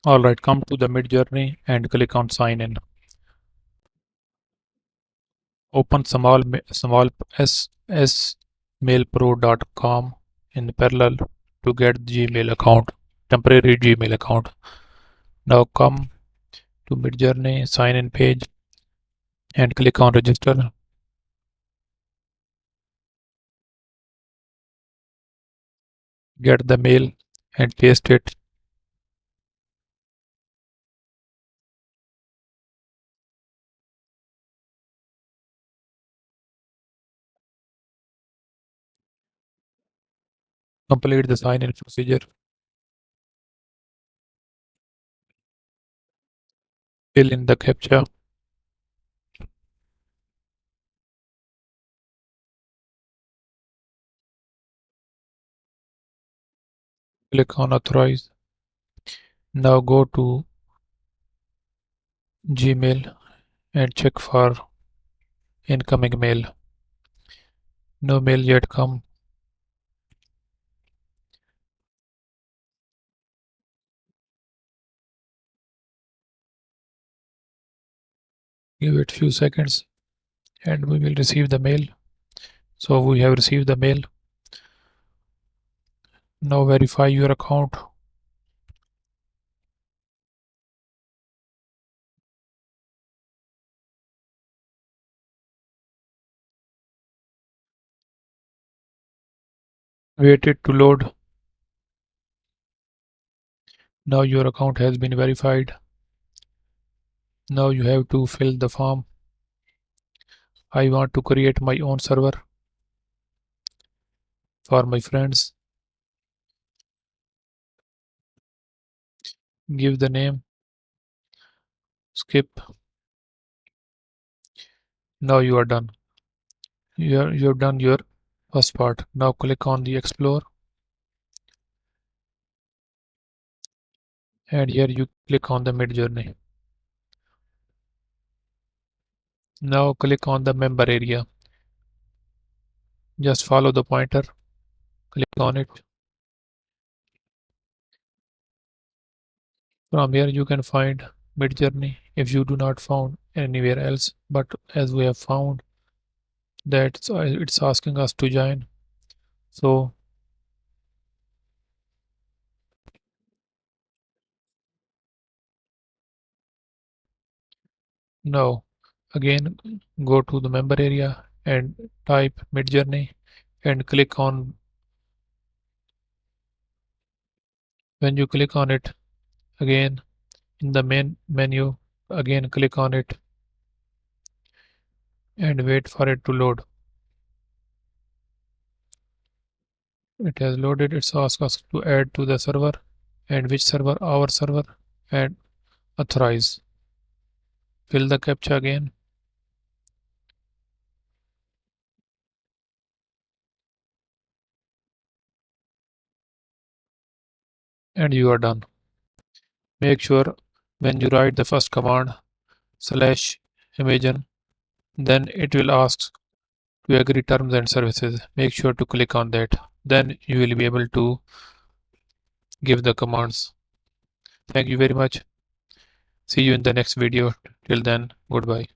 Alright, come to the Midjourney and click on sign in. Open small smailpro.com in parallel to get Gmail account, temporary Gmail account. Now come to Midjourney sign in page and click on register. Get the mail and paste it. Complete the sign in procedure. Fill in the captcha. Click on authorize. Now go to Gmail and check for incoming mail. No mail yet come. Give it few seconds and we will receive the mail. So we have received the mail. Now verify your account. Wait it to load. Now your account has been verified. Now you have to fill the form. I want to create my own server for my friends. Give the name. Skip. Now you are done. You've done your first part. Now click on the explore and here you click on the Midjourney. Now click on the member area. Just follow the pointer. Click on it. From here you can find Midjourney if you do not found anywhere else, but as we have found that it's asking us to join. So now again go to the member area and type Midjourney and click on. When you click on it again in the main menu, again click on it and wait for it to load. It has loaded. It's asked us to add to the server and which server, our server, and authorize. Fill the captcha again. And you are done. Make sure when you write the first command /imagine, then it will ask to agree terms and services. Make sure to click on that. Then you will be able to give the commands. Thank you very much. See you in the next video. Till then, goodbye.